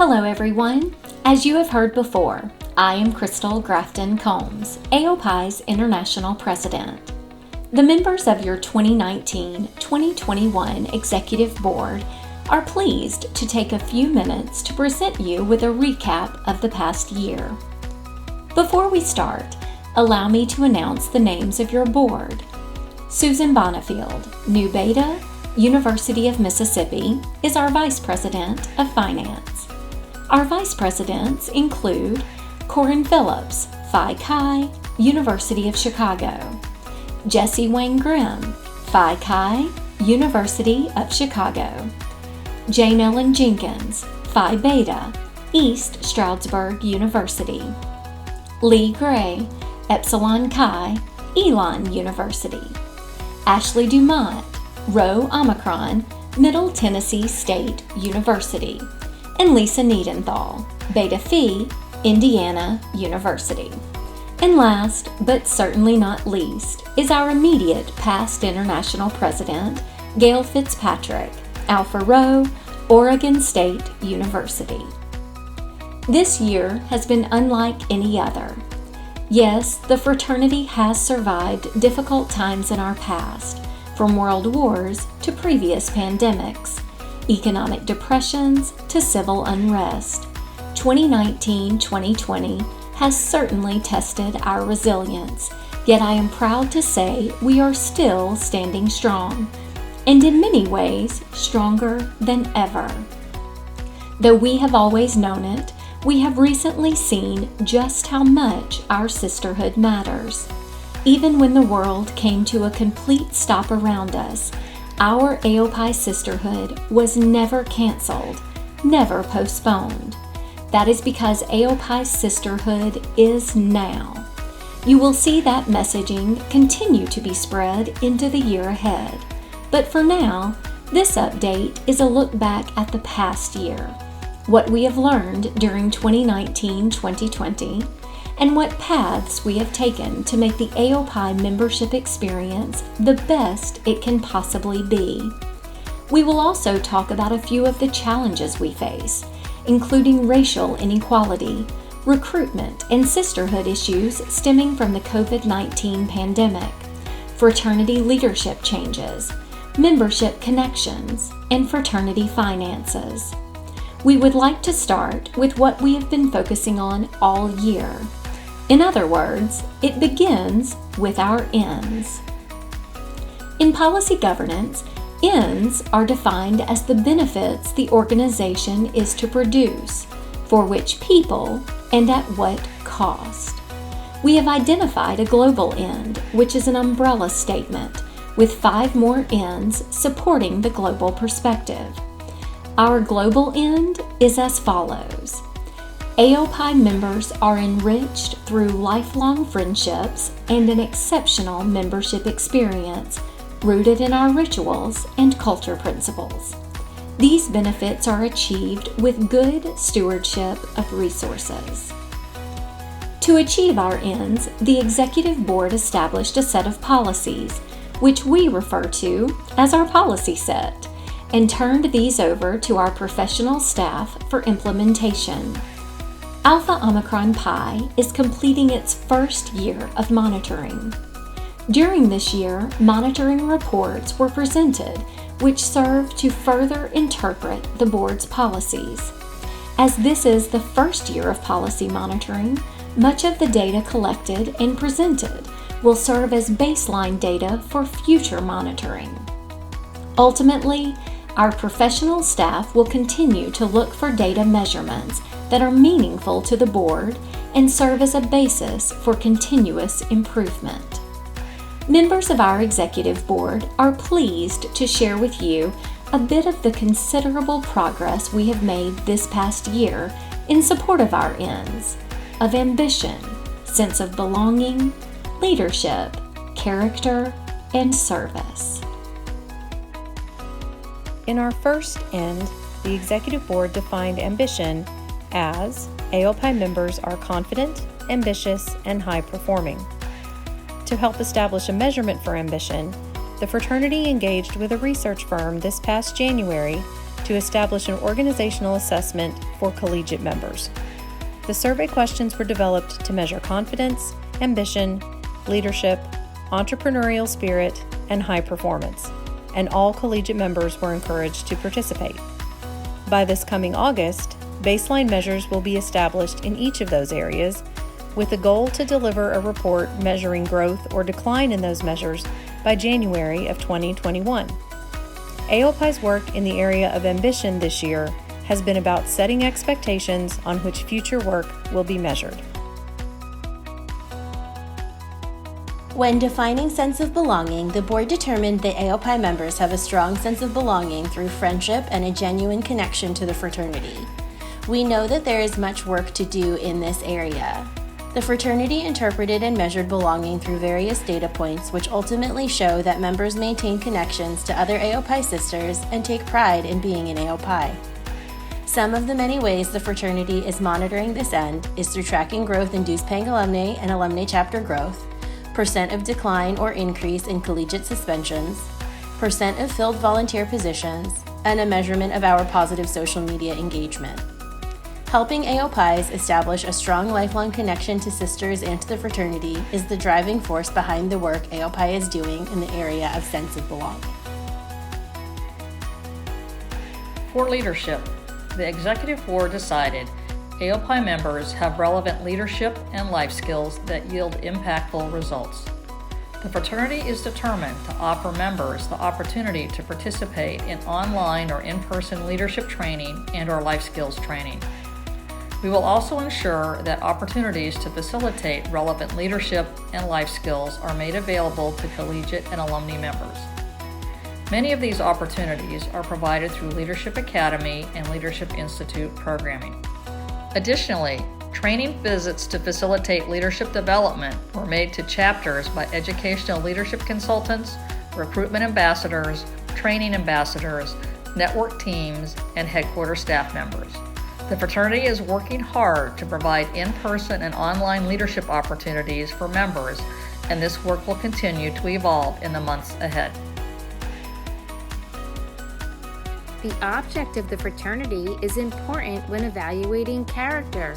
Hello everyone. As you have heard before, I am Crystal Grafton Combs, AOII's International President. The members of your 2019-2021 Executive Board are pleased to take a few minutes to present you with a recap of the past year. Before we start, allow me to announce the names of your board. Susan Bonifield, Nu Beta, University of Mississippi, is our Vice President of Finance. Our Vice Presidents include Corin Phillips, Phi Chi, University of Chicago; Jesse Wayne Grimm, Phi Chi, University of Chicago; Jane Ellen Jenkins, Phi Beta, East Stroudsburg University; Lee Gray, Epsilon Chi, Elon University; Ashley Dumont, Rho Omicron, Middle Tennessee State University; and Lisa Niedenthal, Beta Phi, Indiana University. And last, but certainly not least, is our immediate past international president, Gail Fitzpatrick, Alpha Rho, Oregon State University. This year has been unlike any other. Yes, the fraternity has survived difficult times in our past, from world wars to previous pandemics, economic depressions to civil unrest. 2019-2020 has certainly tested our resilience, yet I am proud to say we are still standing strong, and in many ways stronger than ever. Though we have always known it, we have recently seen just how much our sisterhood matters. Even when the world came to a complete stop around us, our AOII sisterhood was never canceled, never postponed. That is because AOII's sisterhood is now. You will see that messaging continue to be spread into the year ahead. But for now, this update is a look back at the past year, what we have learned during 2019-2020, and what paths we have taken to make the AOII membership experience the best it can possibly be. We will also talk about a few of the challenges we face, including racial inequality, recruitment, and sisterhood issues stemming from the COVID-19 pandemic, fraternity leadership changes, membership connections, and fraternity finances. We would like to start with what we have been focusing on all year. In other words, it begins with our ends. In policy governance, ends are defined as the benefits the organization is to produce, for which people, and at what cost. We have identified a global end, which is an umbrella statement, with 5 more ends supporting the global perspective. Our global end is as follows. AOII members are enriched through lifelong friendships and an exceptional membership experience rooted in our rituals and culture principles. These benefits are achieved with good stewardship of resources. To achieve our ends, the Executive Board established a set of policies, which we refer to as our policy set, and turned these over to our professional staff for implementation. Alpha Omicron Pi is completing its first year of monitoring. During this year, monitoring reports were presented, which serve to further interpret the board's policies. As this is the first year of policy monitoring, much of the data collected and presented will serve as baseline data for future monitoring. Ultimately, our professional staff will continue to look for data measurements that are meaningful to the board and serve as a basis for continuous improvement. Members of our Executive Board are pleased to share with you a bit of the considerable progress we have made this past year in support of our ends of ambition, sense of belonging, leadership, character, and service. In our first end, the Executive Board defined ambition as AOII members are confident, ambitious, and high-performing. To help establish a measurement for ambition, the fraternity engaged with a research firm this past January to establish an organizational assessment for collegiate members. The survey questions were developed to measure confidence, ambition, leadership, entrepreneurial spirit, and high performance, and all collegiate members were encouraged to participate. By this coming August, baseline measures will be established in each of those areas, with the goal to deliver a report measuring growth or decline in those measures by January of 2021. AOII's work in the area of ambition this year has been about setting expectations on which future work will be measured. When defining sense of belonging, the board determined that AOII members have a strong sense of belonging through friendship and a genuine connection to the fraternity. We know that there is much work to do in this area. The fraternity interpreted and measured belonging through various data points, which ultimately show that members maintain connections to other AOII sisters and take pride in being an AOII. Some of the many ways the fraternity is monitoring this end is through tracking growth in dues-paying alumni and alumni chapter growth, percent of decline or increase in collegiate suspensions, percent of filled volunteer positions, and a measurement of our positive social media engagement. Helping AOIIs establish a strong lifelong connection to sisters and to the fraternity is the driving force behind the work AOII is doing in the area of sense of belonging. For leadership, the Executive Board decided AOII members have relevant leadership and life skills that yield impactful results. The fraternity is determined to offer members the opportunity to participate in online or in-person leadership training and/or life skills training. We will also ensure that opportunities to facilitate relevant leadership and life skills are made available to collegiate and alumni members. Many of these opportunities are provided through Leadership Academy and Leadership Institute programming. Additionally, training visits to facilitate leadership development were made to chapters by educational leadership consultants, recruitment ambassadors, training ambassadors, network teams, and headquarters staff members. The fraternity is working hard to provide in-person and online leadership opportunities for members, and this work will continue to evolve in the months ahead. The object of the fraternity is important when evaluating character.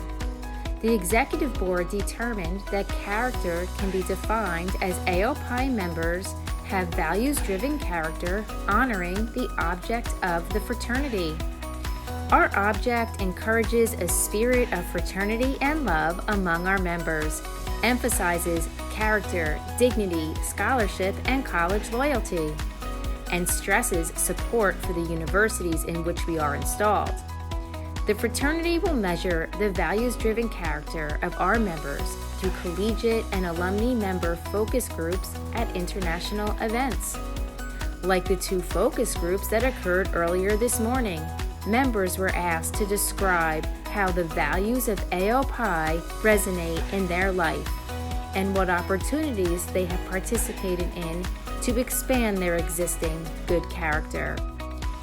The Executive Board determined that character can be defined as AOII members have values-driven character honoring the object of the fraternity. Our object encourages a spirit of fraternity and love among our members, emphasizes character, dignity, scholarship, and college loyalty, and stresses support for the universities in which we are installed. The fraternity will measure the values-driven character of our members through collegiate and alumni member focus groups at international events. Like the 2 focus groups that occurred earlier this morning, members were asked to describe how the values of AOII resonate in their life and what opportunities they have participated in to expand their existing good character.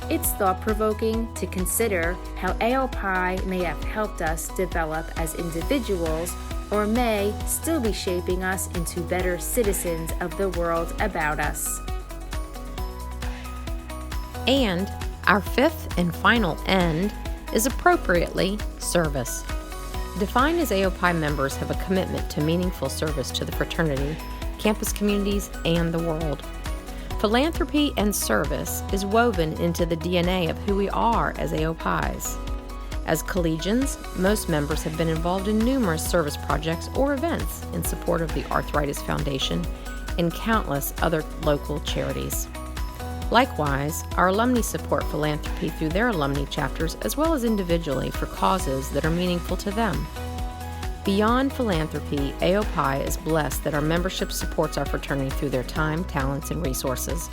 It's thought-provoking to consider how AOII may have helped us develop as individuals or may still be shaping us into better citizens of the world about us. And our 5th and final end is appropriately service. Defined as AOII members have a commitment to meaningful service to the fraternity, campus communities, and the world. Philanthropy and service is woven into the DNA of who we are as AOIIs. As collegians, most members have been involved in numerous service projects or events in support of the Arthritis Foundation and countless other local charities. Likewise, our alumni support philanthropy through their alumni chapters as well as individually for causes that are meaningful to them. Beyond philanthropy, AOII is blessed that our membership supports our fraternity through their time, talents, and resources.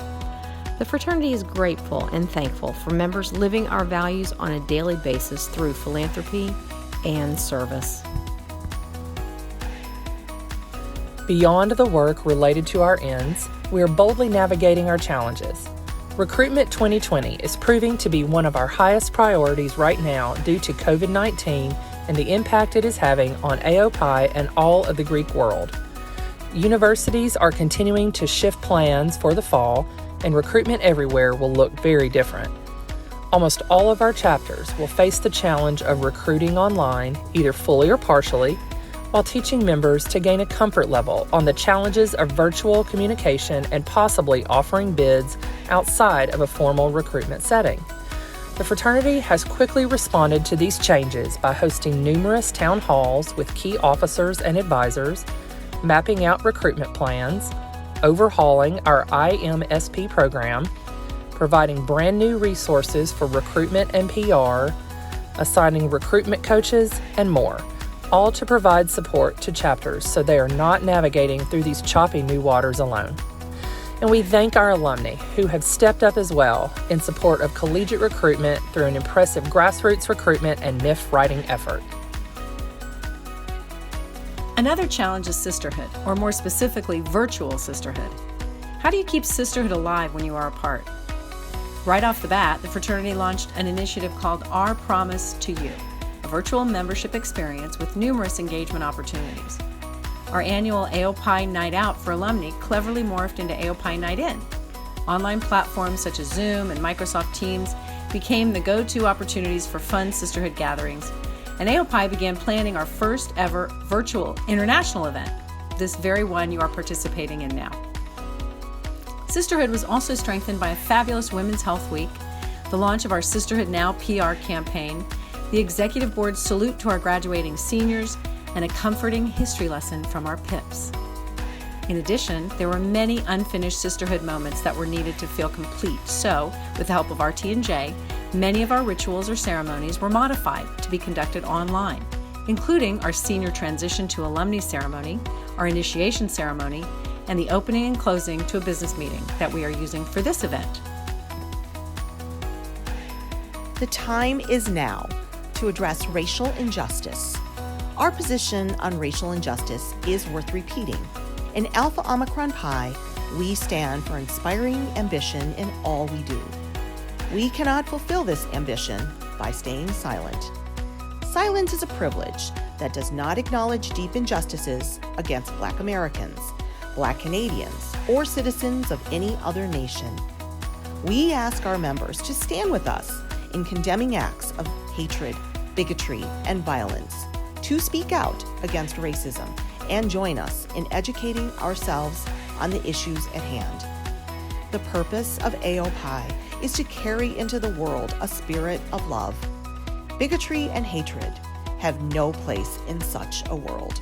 The fraternity is grateful and thankful for members living our values on a daily basis through philanthropy and service. Beyond the work related to our ends, we are boldly navigating our challenges. Recruitment 2020 is proving to be one of our highest priorities right now due to COVID-19 and the impact it is having on AOII and all of the Greek world. Universities are continuing to shift plans for the fall, and recruitment everywhere will look very different. Almost all of our chapters will face the challenge of recruiting online, either fully or partially, while teaching members to gain a comfort level on the challenges of virtual communication and possibly offering bids outside of a formal recruitment setting. The fraternity has quickly responded to these changes by hosting numerous town halls with key officers and advisors, mapping out recruitment plans, overhauling our IMSP program, providing brand new resources for recruitment and PR, assigning recruitment coaches, and more, all to provide support to chapters so they are not navigating through these choppy new waters alone. And we thank our alumni who have stepped up as well in support of collegiate recruitment through an impressive grassroots recruitment and MIF writing effort. Another challenge is sisterhood, or more specifically, virtual sisterhood. How do you keep sisterhood alive when you are apart? Right off the bat, the fraternity launched an initiative called Our Promise to You, a virtual membership experience with numerous engagement opportunities. Our annual AOPI Night Out for alumni cleverly morphed into AOPI Night In. Online platforms such as Zoom and Microsoft Teams became the go-to opportunities for fun sisterhood gatherings, and AOPI began planning our first ever virtual international event, this very one you are participating in now. Sisterhood was also strengthened by a fabulous Women's Health Week, the launch of our Sisterhood Now PR campaign, the Executive Board's salute to our graduating seniors, and a comforting history lesson from our PIPs. In addition, there were many unfinished sisterhood moments that were needed to feel complete, so, with the help of RT&J, many of our rituals or ceremonies were modified to be conducted online, including our senior transition to alumni ceremony, our initiation ceremony, and the opening and closing to a business meeting that we are using for this event. The time is now to address racial injustice. Our position on racial injustice is worth repeating. In Alpha Omicron Pi, we stand for inspiring ambition in all we do. We cannot fulfill this ambition by staying silent. Silence is a privilege that does not acknowledge deep injustices against Black Americans, Black Canadians, or citizens of any other nation. We ask our members to stand with us in condemning acts of hatred, bigotry, and violence, to speak out against racism, and join us in educating ourselves on the issues at hand. The purpose of AOPI is to carry into the world a spirit of love. Bigotry and hatred have no place in such a world.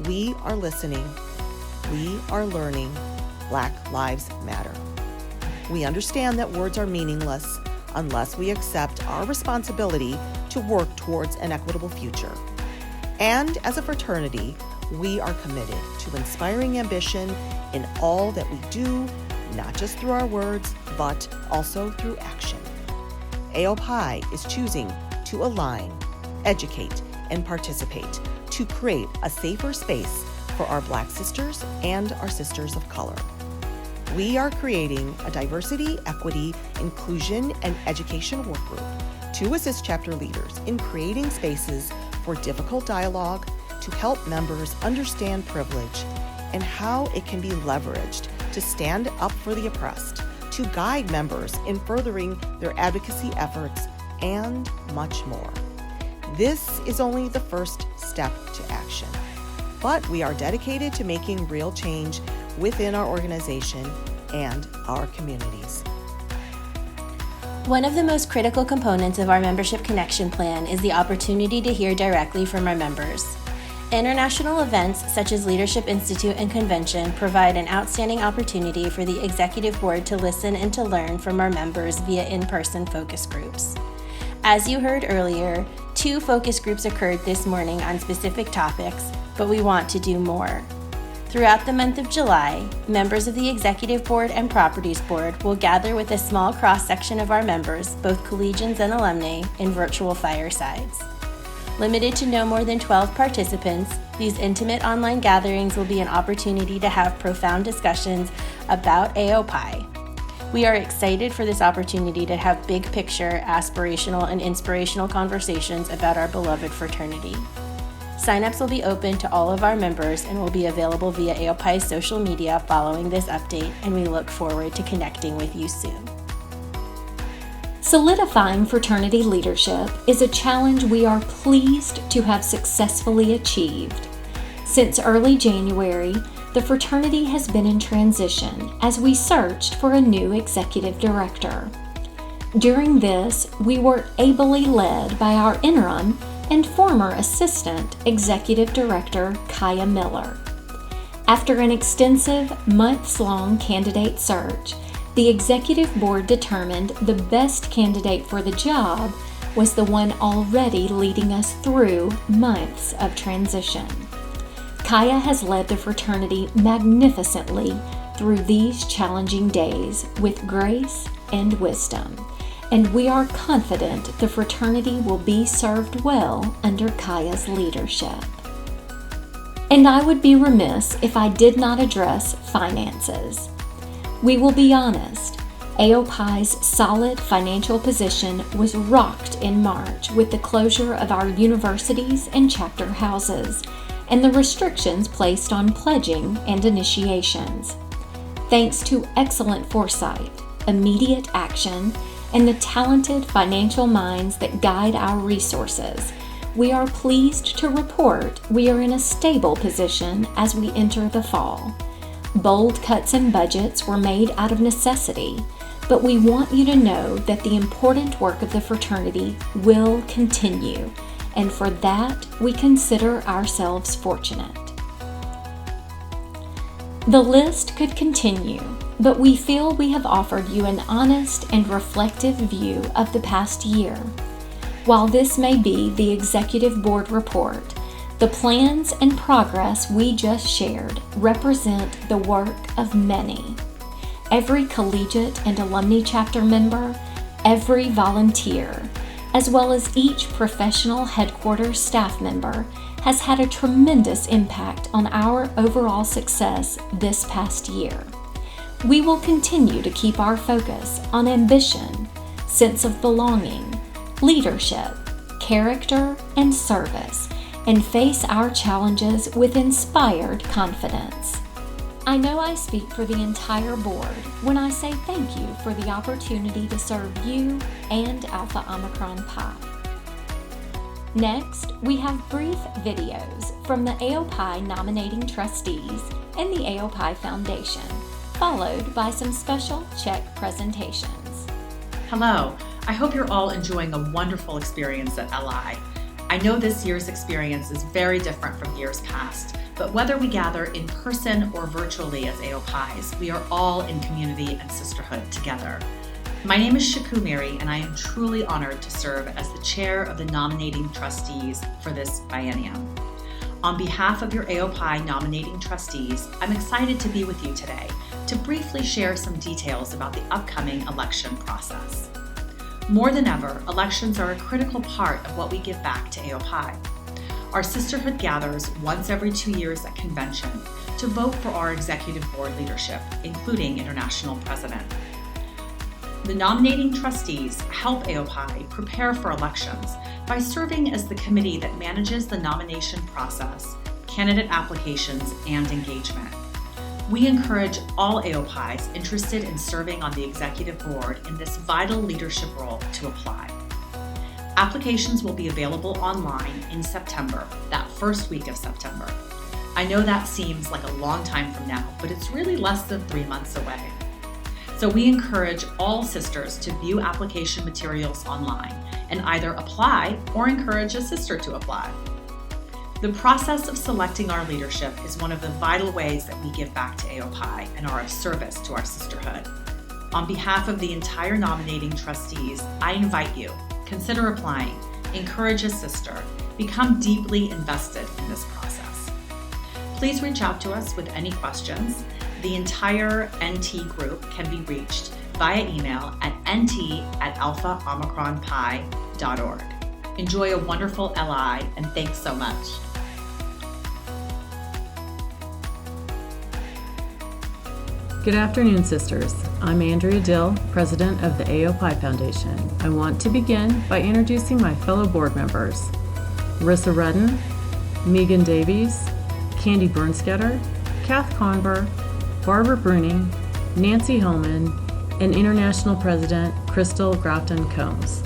We are listening. We are learning. Black Lives Matter. We understand that words are meaningless unless we accept our responsibility to work towards an equitable future. And as a fraternity, we are committed to inspiring ambition in all that we do, not just through our words, but also through action. AOPI is choosing to align, educate, and participate to create a safer space for our Black sisters and our sisters of color. We are creating a diversity, equity, inclusion, and education work group to assist chapter leaders in creating spaces for difficult dialogue to help members understand privilege and how it can be leveraged to stand up for the oppressed, to guide members in furthering their advocacy efforts, and much more. This is only the first step to action, but we are dedicated to making real change within our organization and our communities. One of the most critical components of our membership connection plan is the opportunity to hear directly from our members. International events such as Leadership Institute and Convention provide an outstanding opportunity for the Executive Board to listen and to learn from our members via in-person focus groups. As you heard earlier, 2 focus groups occurred this morning on specific topics, but we want to do more. Throughout the month of July, members of the Executive Board and Properties Board will gather with a small cross-section of our members, both collegians and alumni, in virtual firesides. Limited to no more than 12 participants, these intimate online gatherings will be an opportunity to have profound discussions about AOPI. We are excited for this opportunity to have big picture, aspirational, and inspirational conversations about our beloved fraternity. Signups will be open to all of our members and will be available via AOPI's social media following this update, and we look forward to connecting with you soon. Solidifying fraternity leadership is a challenge we are pleased to have successfully achieved. Since early January, the fraternity has been in transition as we searched for a new executive director. During this, we were ably led by our interim and former assistant executive director, Kaya Miller. After an extensive, months-long candidate search, the executive board determined the best candidate for the job was the one already leading us through months of transition. Kaya has led the fraternity magnificently through these challenging days with grace and wisdom, and we are confident the fraternity will be served well under Kaya's leadership. And I would be remiss if I did not address finances. We will be honest, AOPI's solid financial position was rocked in March with the closure of our universities and chapter houses, and the restrictions placed on pledging and initiations. Thanks to excellent foresight, immediate action, and the talented financial minds that guide our resources, we are pleased to report we are in a stable position as we enter the fall. Bold cuts in budgets were made out of necessity, but we want you to know that the important work of the fraternity will continue, and for that we consider ourselves fortunate. The list could continue, but we feel we have offered you an honest and reflective view of the past year. While this may be the executive board report, the plans and progress we just shared represent the work of many. Every collegiate and alumni chapter member, every volunteer, as well as each professional headquarters staff member has had a tremendous impact on our overall success this past year. We will continue to keep our focus on ambition, sense of belonging, leadership, character, and service, and face our challenges with inspired confidence. I know I speak for the entire board when I say thank you for the opportunity to serve you and Alpha Omicron Pi. Next, we have brief videos from the AOPI Nominating Trustees and the AOPI Foundation, followed by some special check presentations. Hello, I hope you're all enjoying a wonderful experience at LI. I know this year's experience is very different from years past, but whether we gather in person or virtually as AOPIs, we are all in community and sisterhood together. My name is Shaku Miri, and I am truly honored to serve as the chair of the Nominating Trustees for this biennium. On behalf of your AOPI Nominating Trustees, I'm excited to be with you today to briefly share some details about the upcoming election process. More than ever, elections are a critical part of what we give back to AOPI. Our sisterhood gathers once every 2 years at convention to vote for our executive board leadership, including international president. The nominating trustees help AOPI prepare for elections by serving as the committee that manages the nomination process, candidate applications, and engagement. We encourage all AOPIs interested in serving on the executive board in this vital leadership role to apply. Applications will be available online in September, that first week of September. I know that seems like a long time from now, but it's really less than 3 months away. So we encourage all sisters to view application materials online and either apply or encourage a sister to apply. The process of selecting our leadership is one of the vital ways that we give back to AOPI and are of service to our sisterhood. On behalf of the entire nominating trustees, I invite you, consider applying, encourage a sister, become deeply invested in this process. Please reach out to us with any questions. The entire NT group can be reached via email at nt@alphaomicronpi.org. Enjoy a wonderful LI, and thanks so much. Good afternoon, sisters. I'm Andrea Dill, president of the AOPI Foundation. I want to begin by introducing my fellow board members, Marissa Rudden, Megan Davies, Candy Bernsketter, Kath Conver, Barbara Bruning, Nancy Hellman, and International President Crystal Grafton Combs.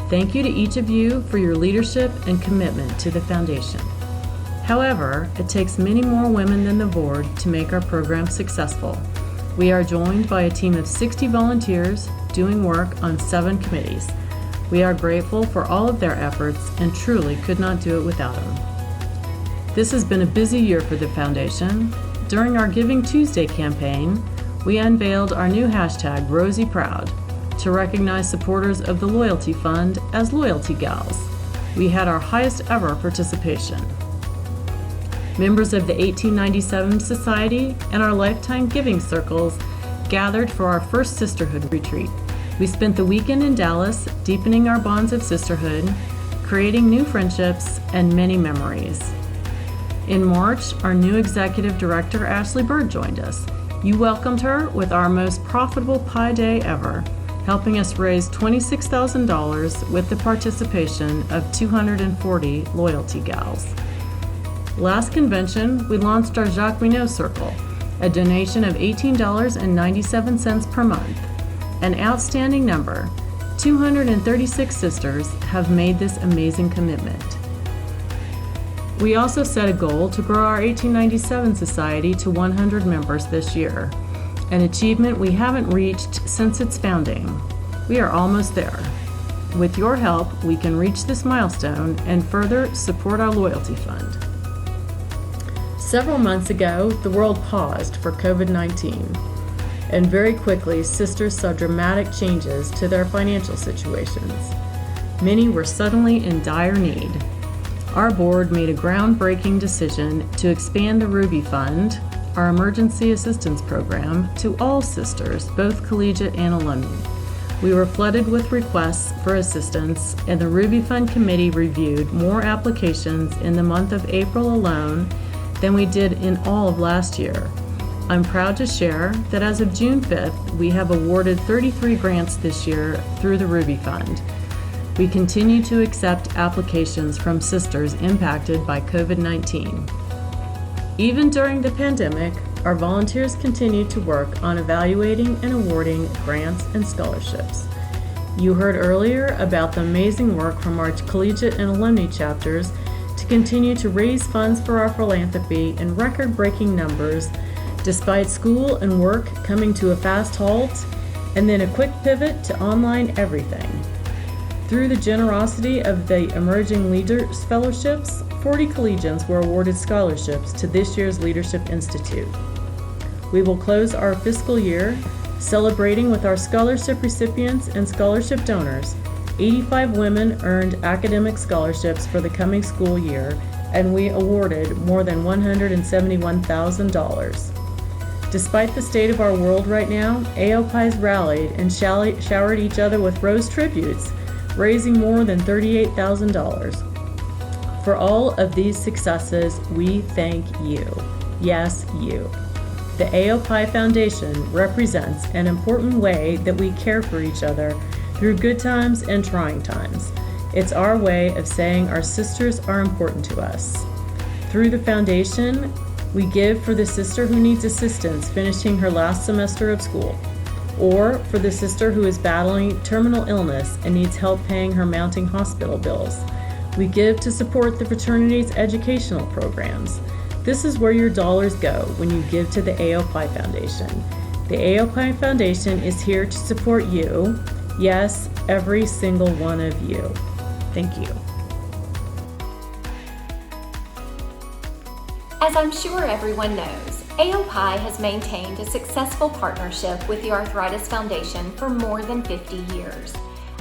Thank you to each of you for your leadership and commitment to the foundation. However, it takes many more women than the board to make our program successful. We are joined by a team of 60 volunteers doing work on 7 committees. We are grateful for all of their efforts and truly could not do it without them. This has been a busy year for the foundation. During our Giving Tuesday campaign, we unveiled our new hashtag #RosieProud to recognize supporters of the Loyalty Fund as Loyalty Gals. We had our highest ever participation. Members of the 1897 Society and our Lifetime Giving Circles gathered for our first sisterhood retreat. We spent the weekend in Dallas deepening our bonds of sisterhood, creating new friendships and many memories. In March, our new executive director, Ashley Bird, joined us. You welcomed her with our most profitable pie day ever, helping us raise $26,000 with the participation of 240 Loyalty Gals. Last convention, we launched our Jacques Minot Circle, a donation of $18.97 per month. An outstanding number, 236 sisters have made this amazing commitment. We also set a goal to grow our 1897 Society to 100 members this year, an achievement we haven't reached since its founding. We are almost there. With your help, we can reach this milestone and further support our loyalty fund. Several months ago, the world paused for COVID-19, and very quickly, sisters saw dramatic changes to their financial situations. Many were suddenly in dire need. Our board made a groundbreaking decision to expand the Ruby Fund, our emergency assistance program, to all sisters, both collegiate and alumni. We were flooded with requests for assistance, and the Ruby Fund Committee reviewed more applications in the month of April alone than we did in all of last year. I'm proud to share that as of June 5th, we have awarded 33 grants this year through the Ruby Fund. We continue to accept applications from sisters impacted by COVID-19. Even during the pandemic, our volunteers continue to work on evaluating and awarding grants and scholarships. You heard earlier about the amazing work from our collegiate and alumni chapters to continue to raise funds for our philanthropy in record-breaking numbers, despite school and work coming to a fast halt, and then a quick pivot to online everything. Through the generosity of the Emerging Leaders Fellowships, 40 collegians were awarded scholarships to this year's Leadership Institute. We will close our fiscal year celebrating with our scholarship recipients and scholarship donors. 85 women earned academic scholarships for the coming school year, and we awarded more than $171,000. Despite the state of our world right now, AOPI's rallied and showered each other with rose tributes, raising more than $38,000. For all of these successes, we thank you. Yes, you. The AOPI Foundation represents an important way that we care for each other through good times and trying times. It's our way of saying our sisters are important to us. Through the foundation, we give for the sister who needs assistance finishing her last semester of school, or for the sister who is battling terminal illness and needs help paying her mounting hospital bills. We give to support the fraternity's educational programs. This is where your dollars go when you give to the AOPI Foundation. The AOPI Foundation is here to support you. Yes, every single one of you. Thank you. As I'm sure everyone knows, AOPI has maintained a successful partnership with the Arthritis Foundation for more than 50 years.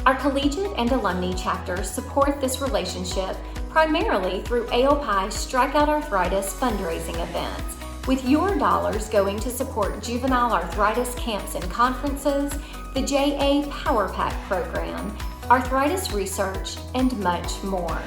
Our collegiate and alumni chapters support this relationship primarily through AOPI's Strikeout Arthritis fundraising events, with your dollars going to support juvenile arthritis camps and conferences, the JA Power Pack program, arthritis research, and much more.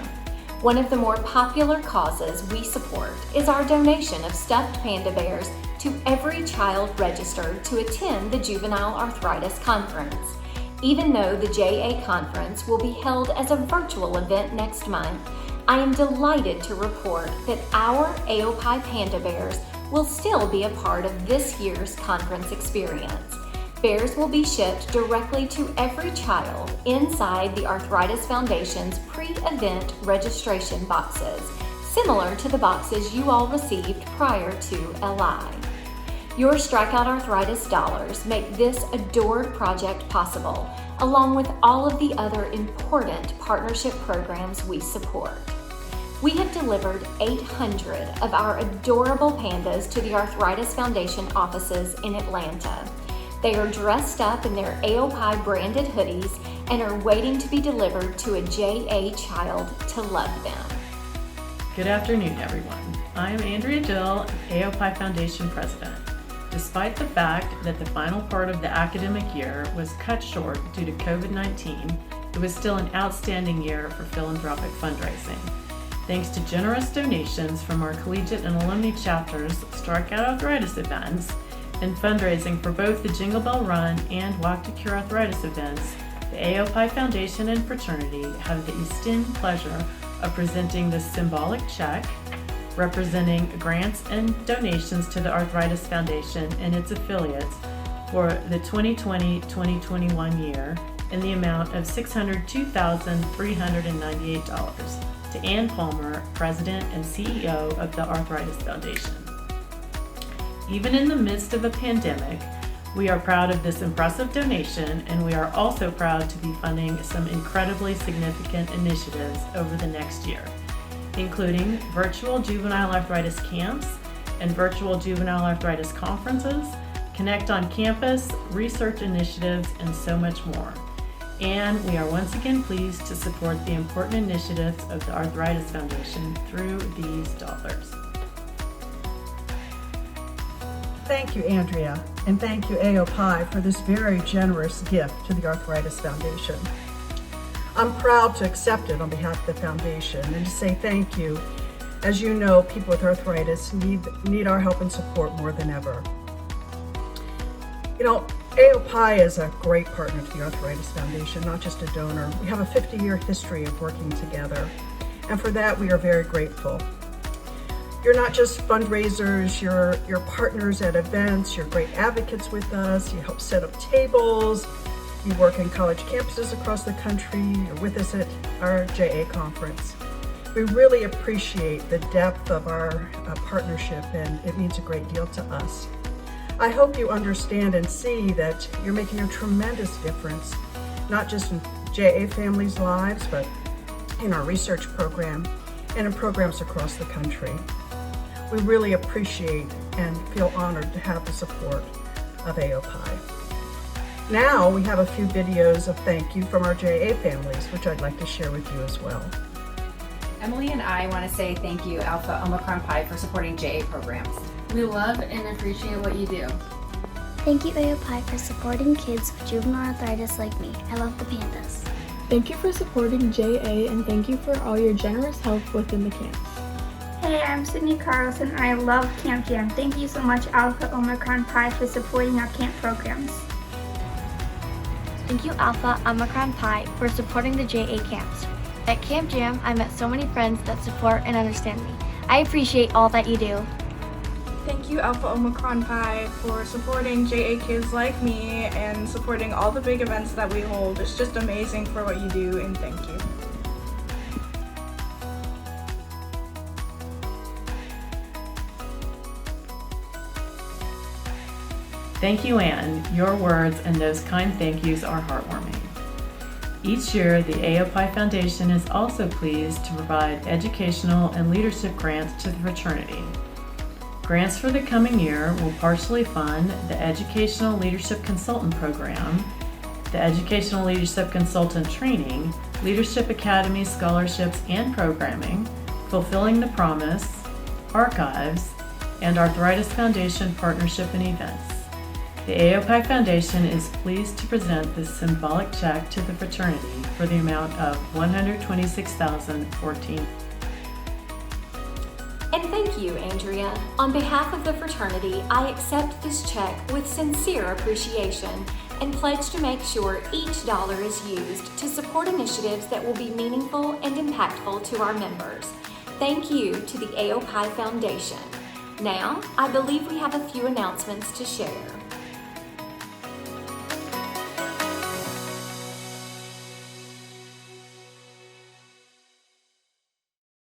One of the more popular causes we support is our donation of stuffed panda bears to every child registered to attend the Juvenile Arthritis Conference. Even though the JA Conference will be held as a virtual event next month, I am delighted to report that our AOPI Panda Bears will still be a part of this year's conference experience. Bears will be shipped directly to every child inside the Arthritis Foundation's pre-event registration boxes, similar to the boxes you all received prior to AOII. Your Strikeout Arthritis dollars make this adored project possible, along with all of the other important partnership programs we support. We have delivered 800 of our adorable pandas to the Arthritis Foundation offices in Atlanta. They are dressed up in their AOPI branded hoodies and are waiting to be delivered to a JA child to love them. Good afternoon, everyone. I'm Andrea Dill, AOPI Foundation President. Despite the fact that the final part of the academic year was cut short due to COVID-19, it was still an outstanding year for philanthropic fundraising. Thanks to generous donations from our collegiate and alumni chapters, Strikeout Arthritis events, and fundraising for both the Jingle Bell Run and Walk to Cure Arthritis events, the AOPI Foundation and fraternity have the esteemed pleasure of presenting this symbolic check representing grants and donations to the Arthritis Foundation and its affiliates for the 2020-2021 year in the amount of $602,398 to Ann Palmer, President and CEO of the Arthritis Foundation. Even in the midst of a pandemic, we are proud of this impressive donation, and we are also proud to be funding some incredibly significant initiatives over the next year, including virtual juvenile arthritis camps and virtual juvenile arthritis conferences, Connect on Campus, research initiatives, and so much more. And we are once again pleased to support the important initiatives of the Arthritis Foundation through these dollars. Thank you, Andrea, and thank you, AOPI, for this very generous gift to the Arthritis Foundation. I'm proud to accept it on behalf of the foundation and to say thank you. As you know, people with arthritis need our help and support more than ever. You know, AOPI is a great partner to the Arthritis Foundation, not just a donor. We have a 50-year history of working together, and for that we are very grateful. You're not just fundraisers, you're partners at events, you're great advocates with us, you help set up tables, you work in college campuses across the country, you're with us at our JA conference. We really appreciate the depth of our partnership, and it means a great deal to us. I hope you understand and see that you're making a tremendous difference, not just in JA families' lives, but in our research program and in programs across the country. We really appreciate and feel honored to have the support of AOPI. Now we have a few videos of thank you from our JA families, which I'd like to share with you as well. Emily and I want to say thank you, Alpha Omicron Pi, for supporting JA programs. We love and appreciate what you do. Thank you, AOPI, for supporting kids with juvenile arthritis like me. I love the pandas. Thank you for supporting JA, and thank you for all your generous help within the camps. Hey, I'm Sydney Carlson. I love Camp Jam. Thank you so much, Alpha Omicron Pi, for supporting our camp programs. Thank you, Alpha Omicron Pi, for supporting the JA camps. At Camp Jam, I met so many friends that support and understand me. I appreciate all that you do. Thank you, Alpha Omicron Pi, for supporting JA kids like me and supporting all the big events that we hold. It's just amazing for what you do, and thank you. Thank you, Anne. Your words and those kind thank yous are heartwarming. Each year, the AOPI Foundation is also pleased to provide educational and leadership grants to the fraternity. Grants for the coming year will partially fund the Educational Leadership Consultant Program, the Educational Leadership Consultant Training, Leadership Academy scholarships and programming, Fulfilling the Promise, Archives, and Arthritis Foundation partnership and events. The AOPI Foundation is pleased to present this symbolic check to the fraternity for the amount of $126,014. And thank you, Andrea. On behalf of the fraternity, I accept this check with sincere appreciation and pledge to make sure each dollar is used to support initiatives that will be meaningful and impactful to our members. Thank you to the AOPI Foundation. Now, I believe we have a few announcements to share.